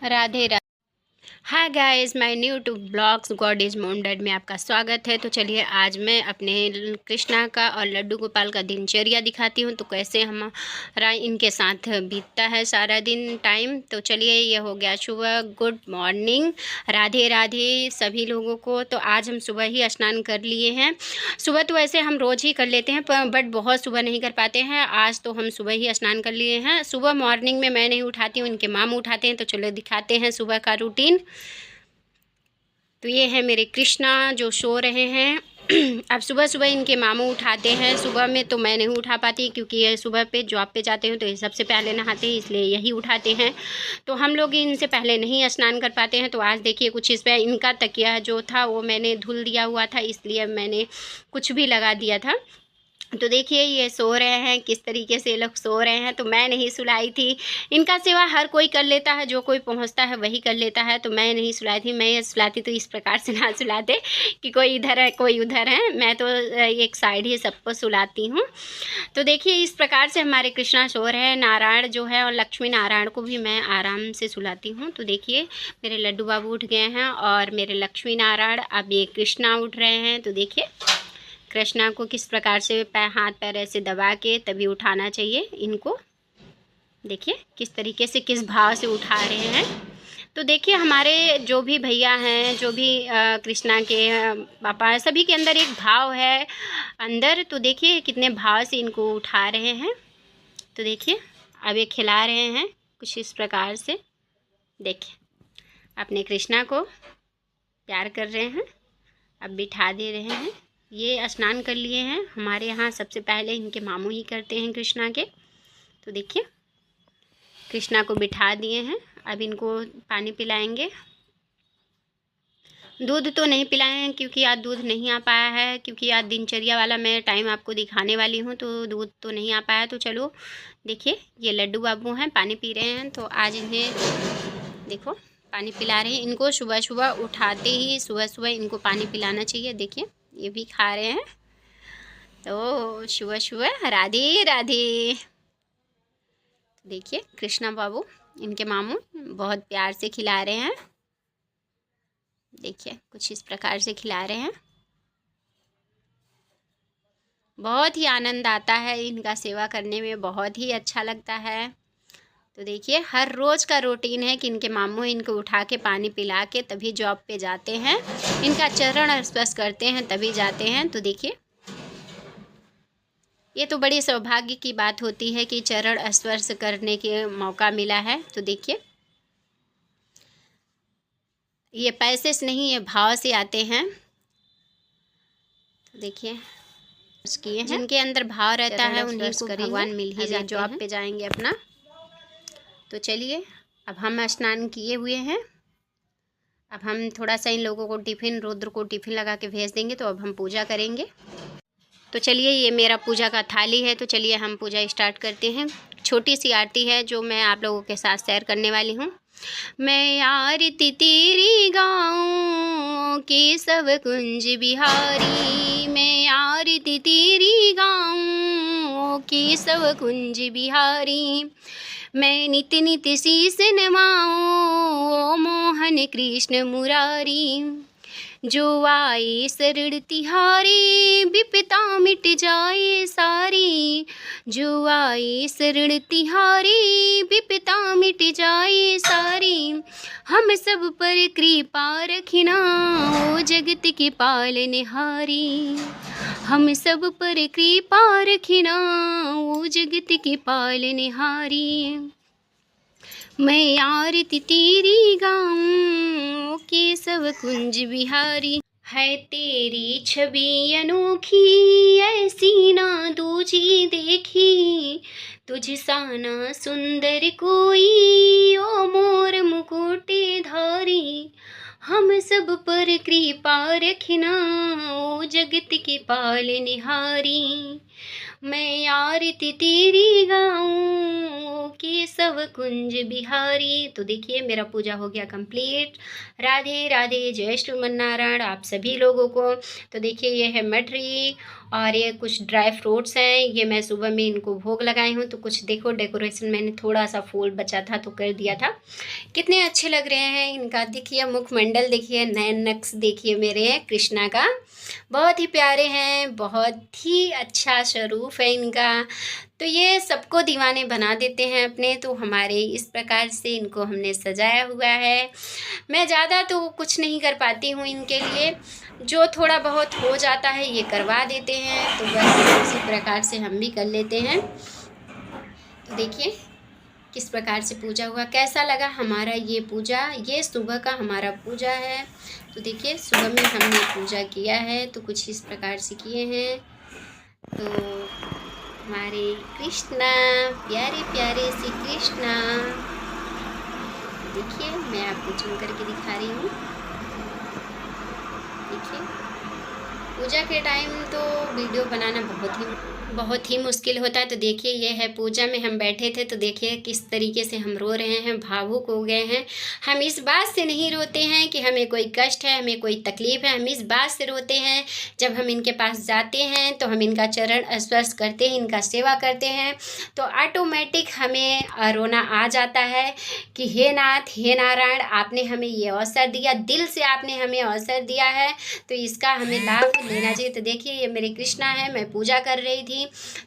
Radhe Radhe. Hi guys, my new to blogs God is mom dad में आपका स्वागत है। तो चलिए आज मैं अपने कृष्णा का और लड्डू गोपाल का दिनचर्या दिखाती हूँ, तो कैसे हमारा इनके साथ बीतता है सारा दिन टाइम। तो चलिए, ये हो गया सुबह। गुड मॉर्निंग, राधे राधे सभी लोगों को। तो आज हम सुबह ही स्नान कर लिए हैं। सुबह तो वैसे हम रोज़ ही कर लेते हैं, बट बहुत सुबह नहीं कर पाते हैं। आज तो हम सुबह ही स्नान कर लिए हैं। सुबह मॉर्निंग में मैं नहीं उठाती हूँ, इनके माम उठाते हैं। तो चलो दिखाते हैं सुबह का रूटीन। तो ये है मेरे कृष्णा जो सो रहे हैं। अब सुबह सुबह इनके मामू उठाते हैं। सुबह में तो मैं नहीं उठा पाती, क्योंकि ये सुबह पे जॉब पे जाते हैं, तो ये सबसे पहले नहाते हैं, इसलिए यही उठाते हैं। तो हम लोग इनसे पहले नहीं स्नान कर पाते हैं। तो आज देखिए, कुछ इस पर इनका तकिया जो था वो मैंने धुल दिया हुआ था, इसलिए मैंने कुछ भी लगा दिया था। तो देखिए, ये सो रहे हैं, किस तरीके से ये लोग सो रहे हैं। तो मैं नहीं सुलाई थी। इनका सेवा हर कोई कर लेता है, जो कोई पहुंचता है वही कर लेता है। तो मैं नहीं सुलाई थी। मैं ये सुलाती तो इस प्रकार से ना सुलाते कि कोई इधर है कोई उधर है। मैं तो एक साइड ही सबको सुलाती हूँ। तो देखिए, इस प्रकार से हमारे कृष्णा सो रहे हैं। नारायण जो है और लक्ष्मी नारायण को भी मैं आराम से सुलाती हूँ। तो देखिए, मेरे लड्डू बाबू उठ गए हैं और मेरे लक्ष्मी नारायण, अब ये कृष्णा उठ रहे हैं। तो देखिए, कृष्णा को किस प्रकार से हाथ पैर ऐसे दबा के तभी उठाना चाहिए इनको। देखिए किस तरीके से, किस भाव से उठा रहे हैं। तो देखिए, हमारे जो भी भैया हैं, जो भी कृष्णा के पापा हैं, सभी के अंदर एक भाव है अंदर। तो देखिए कितने भाव से इनको उठा रहे हैं। तो देखिए, अब ये खिला रहे हैं कुछ इस प्रकार से। देखिए, अपने कृष्णा को प्यार कर रहे हैं, अब बिठा दे रहे हैं। ये स्नान कर लिए हैं। हमारे यहाँ सबसे पहले इनके मामू ही करते हैं कृष्णा के। तो देखिए, कृष्णा को बिठा दिए हैं। अब इनको पानी पिलाएंगे। दूध तो नहीं पिलाए हैं, क्योंकि आज दूध नहीं आ पाया है, क्योंकि आज दिनचर्या वाला मैं टाइम आपको दिखाने वाली हूँ, तो दूध तो नहीं आ पाया। तो चलो देखिए, ये लड्डू बाबू हैं, पानी पी रहे हैं। तो आज इन्हें देखो पानी पिला रहे हैं। इनको सुबह सुबह उठाते ही सुबह सुबह इनको पानी पिलाना चाहिए। देखिए, ये भी खा रहे हैं। तो सुबह सुबह राधे राधे। देखिए, कृष्णा बाबू, इनके मामू बहुत प्यार से खिला रहे हैं। देखिए, कुछ इस प्रकार से खिला रहे हैं। बहुत ही आनंद आता है इनका सेवा करने में, बहुत ही अच्छा लगता है। तो देखिए, हर रोज़ का रूटीन है कि इनके मामू इनको उठा के पानी पिला के तभी जॉब पे जाते हैं। इनका चरण स्पर्श करते हैं तभी जाते हैं। तो देखिए, ये तो बड़ी सौभाग्य की बात होती है कि चरण स्पर्श करने के मौका मिला है। तो देखिए, ये पैसे से नहीं, ये भाव से आते हैं। तो देखिए, किए हैं, जिनके अंदर भाव रहता है उन्हीं को भगवान मिल ही जाते हैं। जॉब पे जाएंगे अपना। तो चलिए, अब हम स्नान किए हुए हैं। अब हम थोड़ा सा इन लोगों को टिफ़िन, रुद्र को टिफ़िन लगा के भेज देंगे। तो अब हम पूजा करेंगे। तो चलिए, ये मेरा पूजा का थाली है। तो चलिए हम पूजा स्टार्ट करते हैं। छोटी सी आरती है जो मैं आप लोगों के साथ शेयर करने वाली हूँ। मैं आरती तेरी गाऊं केशव कुंज बिहारी, मैं आरती तेरी गाऊं केशव कुंज बिहारी, मैं नित नित शीस नवाऊं मोहन कृष्ण मुरारी, जो आए शरण तिहारी विपदा मिट जाए सारी, जो आए शरण तिहारी विपदा मिट जाए सारी, हम सब पर कृपा रखना ओ जगत के पालनहारी, हम सब पर कृपा रखना ओ जगत के पालनहारी, मैं आरती तेरी गाऊं केशव कुंज बिहारी, है तेरी छवि अनोखी ऐसी ना दूजी देखी, तुझ सा ना सुंदर कोई ओ मोर मुकुटे धारी, हम सब पर कृपा रखना ओ जगत के पालनहारी, मैं आरती तेरी गाऊं केशव कुंज बिहारी। तो देखिए मेरा पूजा हो गया कंप्लीट। राधे राधे, जय श्रीमन्नारायण आप सभी लोगों को। तो देखिए ये है मठरी और ये कुछ ड्राई फ्रूट्स हैं, ये मैं सुबह में इनको भोग लगाई हूँ। तो कुछ देखो डेकोरेशन मैंने थोड़ा सा फूल बचा था तो कर दिया था। कितने अच्छे लग रहे हैं इनका, देखिए मुखमंडल देखिए, नयन नक्श देखिए मेरे कृष्णा का, बहुत ही प्यारे हैं, बहुत ही अच्छा स्वरूप है इनका। तो ये सबको दीवाने बना देते हैं अपने। तो हमारे इस प्रकार से इनको हमने सजाया हुआ है। मैं ज़्यादा तो कुछ नहीं कर पाती हूँ इनके लिए, जो थोड़ा बहुत हो जाता है ये करवा देते हैं। तो बस इसी प्रकार से हम भी कर लेते हैं। तो देखिए किस प्रकार से पूजा हुआ, कैसा लगा हमारा ये पूजा। ये सुबह का हमारा पूजा है। तो देखिए सुबह में हमने पूजा किया है तो कुछ इस प्रकार से किए हैं। तो हमारे कृष्णा, प्यारे प्यारे श्री कृष्णा, देखिए मैं आपको जूम करके दिखा रही हूँ। देखिए पूजा के टाइम तो वीडियो बनाना बहुत ही मुश्किल होता है। तो देखिए ये है पूजा में हम बैठे थे, तो देखिए किस तरीके से हम रो रहे हैं, भावुक हो गए हैं। हम इस बात से नहीं रोते हैं कि हमें कोई कष्ट है, हमें कोई तकलीफ़ है, हम इस बात से रोते हैं जब हम इनके पास जाते हैं तो हम इनका चरण स्पर्श करते हैं, इनका सेवा करते हैं, तो ऑटोमेटिक हमें रोना आ जाता है कि हे नाथ, हे नारायण, आपने हमें ये अवसर दिया, दिल से आपने हमें अवसर दिया है, तो इसका हमें लाभ लेना चाहिए। तो देखिए ये मेरे कृष्णा है, मैं पूजा कर रही थी।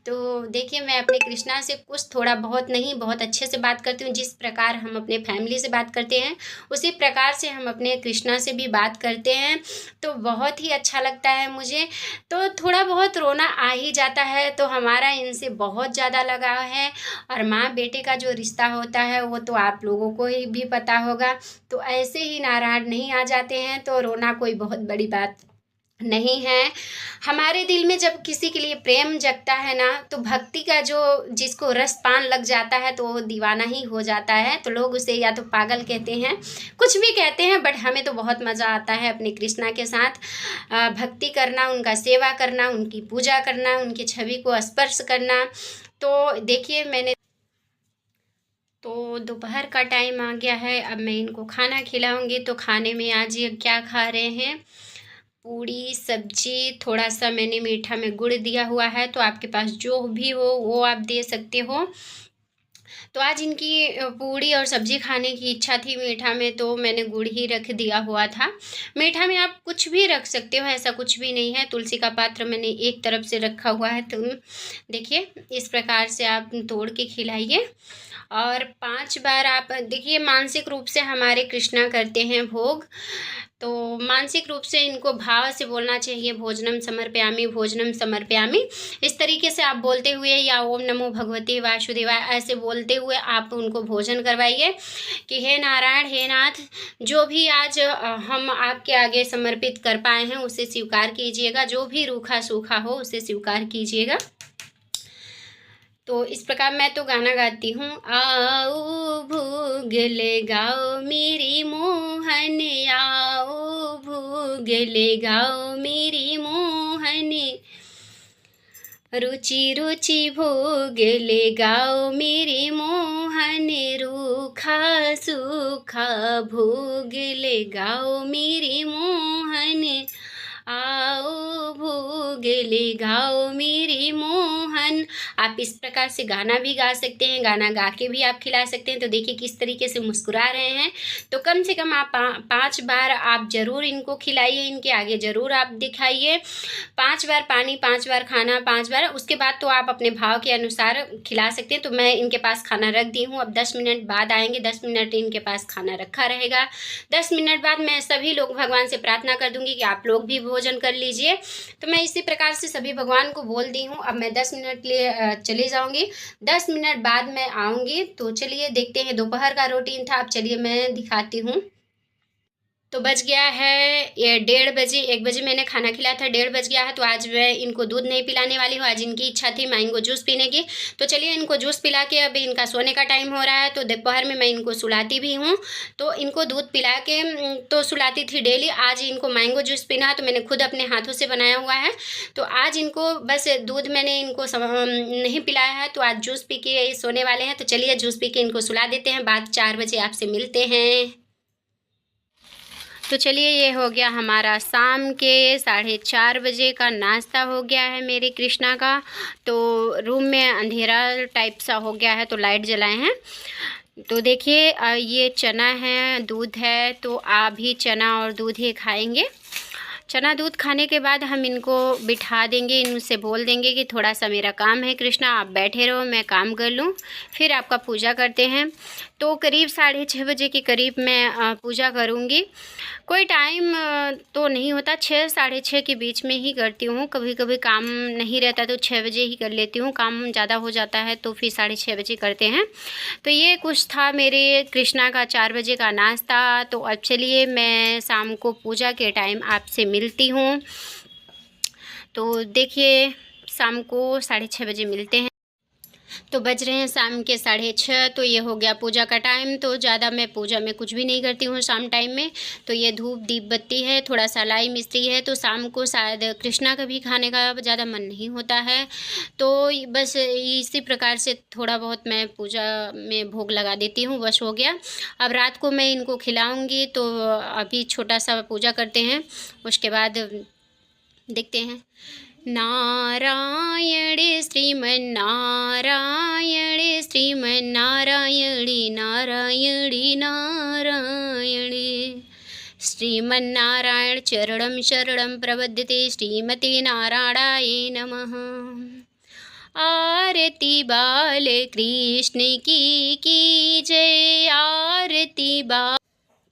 तो देखिए मैं अपने कृष्णा से कुछ थोड़ा बहुत नहीं, बहुत अच्छे से बात करती हूँ। जिस प्रकार हम अपने फैमिली से बात करते हैं उसी प्रकार से हम अपने कृष्णा से भी बात करते हैं। तो बहुत ही अच्छा लगता है मुझे। तो थोड़ा बहुत रोना आ ही जाता है। तो हमारा इनसे बहुत ज़्यादा लगाव है और माँ बेटे का जो रिश्ता होता है वो तो आप लोगों को ही भी पता होगा। तो ऐसे ही नाराज़ नहीं आ जाते हैं, तो रोना कोई बहुत बड़ी बात नहीं है। हमारे दिल में जब किसी के लिए प्रेम जगता है ना, तो भक्ति का जो जिसको रस पान लग जाता है तो वो दीवाना ही हो जाता है। तो लोग उसे या तो पागल कहते हैं, कुछ भी कहते हैं, बट हमें तो बहुत मज़ा आता है अपने कृष्णा के साथ भक्ति करना, उनका सेवा करना, उनकी पूजा करना, उनकी छवि को स्पर्श करना। तो देखिए मैंने तो दोपहर का टाइम आ गया है, अब मैं इनको खाना खिलाऊंगी। तो खाने में आज ये क्या खा रहे हैं, पूड़ी सब्जी, थोड़ा सा मैंने मीठा में गुड़ दिया हुआ है। तो आपके पास जो भी हो वो आप दे सकते हो। तो आज इनकी पूड़ी और सब्जी खाने की इच्छा थी मीठा में, तो मैंने गुड़ ही रख दिया हुआ था। मीठा में आप कुछ भी रख सकते हो, ऐसा कुछ भी नहीं है। तुलसी का पात्र मैंने एक तरफ से रखा हुआ है। तो देखिए इस प्रकार से आप तोड़ के खिलाइए। और 5 बार आप देखिए मानसिक रूप से हमारे कृष्णा करते हैं भोग, तो मानसिक रूप से इनको भाव से बोलना चाहिए, भोजनम समर्पयामि, भोजनम समर्पयामि। इस तरीके से आप बोलते हुए या ओम नमो भगवते वासुदेवाय ऐसे बोलते हुए आप उनको भोजन करवाइए कि हे नारायण, हे नाथ, जो भी आज हम आपके आगे समर्पित कर पाए हैं उसे स्वीकार कीजिएगा, जो भी रूखा सूखा हो उसे स्वीकार कीजिएगा। तो इस प्रकार मैं तो गाना गाती हूँ, आओ भोग ले गाओ मेरी मोहन, आओ भोग ले गाओ मेरी मोहन, रुचि रुचि भोग ले गाओ मेरी मोहन, रूखा सूखा भोग ले गाओ मेरी मोहन, आओ भोग ले गाओ मेरी मोहन। आप इस प्रकार से गाना भी गा सकते हैं, गाना गा के भी आप खिला सकते हैं। तो देखिए किस तरीके से मुस्कुरा रहे हैं। तो कम से कम आप 5 बार आप ज़रूर इनको खिलाइए, इनके आगे ज़रूर आप दिखाइए। 5 बार पानी, 5 बार खाना, 5 बार, उसके बाद तो आप अपने भाव के अनुसार खिला सकते हैं। तो मैं इनके पास खाना रख दी हूँ, अब 10 मिनट बाद आएंगे, 10 मिनट इनके पास खाना रखा रहेगा। 10 मिनट बाद मैं सभी लोग भगवान से प्रार्थना कर दूंगी कि आप लोग भी भोजन कर लीजिए। तो मैं इसी प्रकार से सभी भगवान को बोल दी हूँ। अब मैं 10 मिनट लिए चली जाऊंगी, 10 मिनट बाद मैं आऊंगी। तो चलिए देखते हैं, दोपहर का रूटीन था, अब चलिए मैं दिखाती हूँ। तो बज गया है ये 1:30 बजे, 1 बजे मैंने खाना खिलाया था, 1:30 बज गया है। तो आज मैं इनको दूध नहीं पिलाने वाली हूँ, आज इनकी इच्छा थी मैंगो जूस पीने की। तो चलिए इनको जूस पिला के अभी इनका सोने का टाइम हो रहा है, तो दोपहर में मैं इनको सुलाती भी हूँ। तो इनको दूध पिला के तो सुलाती थी डेली, आज इनको मैंगो जूस पीना है, तो मैंने खुद अपने हाथों से बनाया हुआ है। तो आज इनको बस दूध मैंने इनको नहीं पिलाया है, तो आज जूस पी के सोने वाले हैं। तो चलिए जूस पी के इनको सुला देते हैं, बाद 4 बजे आपसे मिलते हैं। तो चलिए ये हो गया हमारा शाम के 4:30 बजे का नाश्ता हो गया है मेरी कृष्णा का। तो रूम में अंधेरा टाइप सा हो गया है, तो लाइट जलाए हैं। तो देखिए ये चना है, दूध है, तो आप भी चना और दूध ही खाएंगे। चना दूध खाने के बाद हम इनको बिठा देंगे, इनसे बोल देंगे कि थोड़ा सा मेरा काम है कृष्णा, आप बैठे रहो, मैं काम कर लूँ, फिर आपका पूजा करते हैं। तो करीब 6:30 बजे के करीब मैं पूजा करूँगी। कोई टाइम तो नहीं होता, 6 साढ़े 6 के बीच में ही करती हूँ। कभी कभी काम नहीं रहता तो 6 बजे ही कर लेती हूँ, काम ज़्यादा हो जाता है तो फिर 6:30 बजे करते हैं। तो ये कुछ था मेरे कृष्णा का 4 बजे का नाश्ता। तो अब चलिए मैं शाम को पूजा के टाइम आपसे मिलती हूँ। तो देखिए शाम को 6:30 बजे मिलते हैं। तो बज रहे हैं शाम के 6:30, तो ये हो गया पूजा का टाइम। तो ज़्यादा मैं पूजा में कुछ भी नहीं करती हूँ शाम टाइम में। तो ये धूप दीप बत्ती है, थोड़ा सा लाई मिस्त्री है, तो शाम को शायद कृष्णा का भी खाने का ज़्यादा मन नहीं होता है। तो बस इसी प्रकार से थोड़ा बहुत मैं पूजा में भोग लगा देती हूँ, बस हो गया। अब रात को मैं इनको खिलाऊँगी। तो अभी छोटा सा पूजा करते हैं, उसके बाद देखते हैं। नारायण श्रीमन्नारायण श्रीमन्नारायणी नारायणी नारायणी श्रीमन्नारायण चरणं शरणं प्रपद्यते श्रीमते नारायणाय नमः। आरती बाल कृष्ण की जय, आरती बाल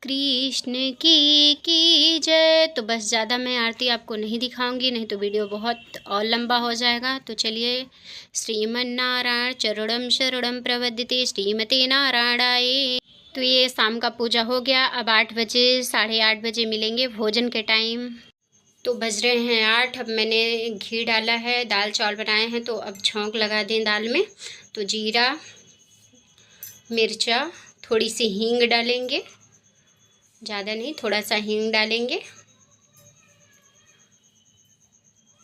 कृष्ण की जय। तो बस ज़्यादा मैं आरती आपको नहीं दिखाऊंगी, नहीं तो वीडियो बहुत और लंबा हो जाएगा। तो चलिए श्रीमन्नारायण चरणं शरणं प्रपद्यते श्रीमते नारायणाय। तो ये शाम का पूजा हो गया। अब 8 बजे 8:30 बजे मिलेंगे भोजन के टाइम। तो बज रहे हैं 8। अब मैंने घी डाला है, दाल चावल बनाए हैं, तो अब छौंक लगा दें दाल में। तो जीरा, मिर्चा, थोड़ी सी हींग डालेंगे, ज़्यादा नहीं, थोड़ा सा हींग डालेंगे।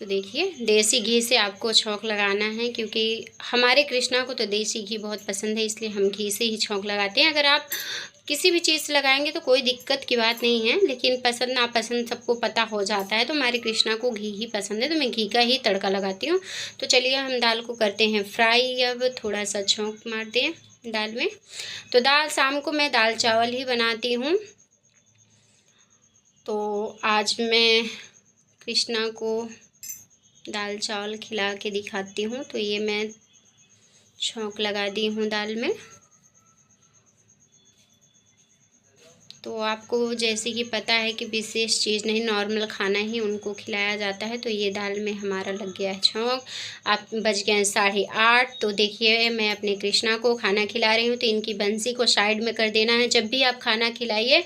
तो देखिए देसी घी से आपको छौंक लगाना है, क्योंकि हमारे कृष्णा को तो देसी घी बहुत पसंद है, इसलिए हम घी से ही छौंक लगाते हैं। अगर आप किसी भी चीज़ से लगाएंगे तो कोई दिक्कत की बात नहीं है, लेकिन पसंद नापसंद सबको पता हो जाता है। तो हमारे कृष्णा को घी ही पसंद है, तो मैं घी का ही तड़का लगाती हूँ। तो चलिए हम दाल को करते हैं फ्राई। अब थोड़ा सा छौंक मारते हैं दाल में। तो दाल शाम को मैं दाल चावल ही बनाती हूँ। तो आज मैं कृष्णा को दाल चावल खिला के दिखाती हूँ। तो ये मैं छौंक लगा दी हूँ दाल में। तो आपको जैसे कि पता है कि विशेष चीज़ नहीं, नॉर्मल खाना ही उनको खिलाया जाता है। तो ये दाल में हमारा लग गया है छौंक। आप बज गए हैं 8:30। तो देखिए मैं अपने कृष्णा को खाना खिला रही हूँ। तो इनकी बंसी को साइड में कर देना है। जब भी आप खाना खिलाइए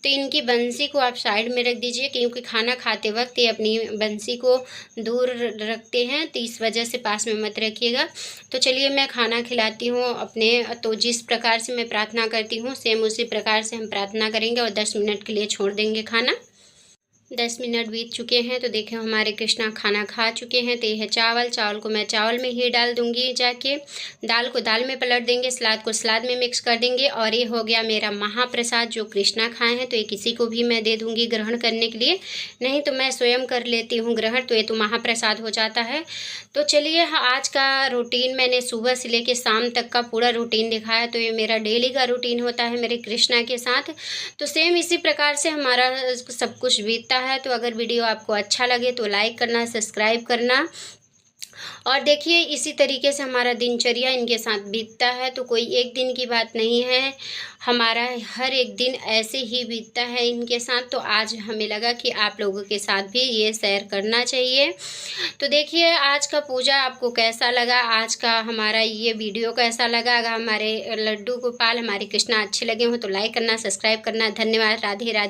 तो इनकी बंसी को आप साइड में रख दीजिए, क्योंकि खाना खाते वक्त ये अपनी बंसी को दूर रखते हैं, तो इस वजह से पास में मत रखिएगा। तो चलिए मैं खाना खिलाती हूँ अपने। तो जिस प्रकार से मैं प्रार्थना करती हूँ सेम उसी प्रकार से हम प्रार्थना करेंगे और 10 मिनट के लिए छोड़ देंगे खाना। 10 मिनट बीत चुके हैं। तो देखें हमारे कृष्णा खाना खा चुके हैं। तो यह है चावल, चावल को मैं चावल में ही डाल दूंगी जाके, दाल को दाल में पलट देंगे, सलाद को सलाद में मिक्स कर देंगे। और ये हो गया मेरा महाप्रसाद जो कृष्णा खाए हैं। तो ये किसी को भी मैं दे दूंगी ग्रहण करने के लिए, नहीं तो मैं स्वयं कर लेती हूँ ग्रहण। तो ये तो महाप्रसाद हो जाता है। तो चलिए आज का रूटीन मैंने सुबह से लेकर शाम तक का पूरा रूटीन दिखाया। तो ये मेरा डेली का रूटीन होता है मेरे कृष्णा के साथ। तो सेम इसी प्रकार से हमारा सब कुछ बीतता है। तो अगर वीडियो आपको अच्छा लगे तो लाइक करना, सब्सक्राइब करना। और देखिए इसी तरीके से हमारा दिनचर्या इनके साथ बीतता है। तो कोई एक दिन की बात नहीं है, हमारा हर एक दिन ऐसे ही बीतता है इनके साथ। तो आज हमें लगा कि आप लोगों के साथ भी ये शेयर करना चाहिए। तो देखिए आज का पूजा आपको कैसा लगा, आज का हमारा ये वीडियो कैसा लगा। अगर हमारे लड्डू गोपाल, हमारे कृष्णा अच्छे लगे हों तो लाइक करना, सब्सक्राइब करना। धन्यवाद। राधे राधे।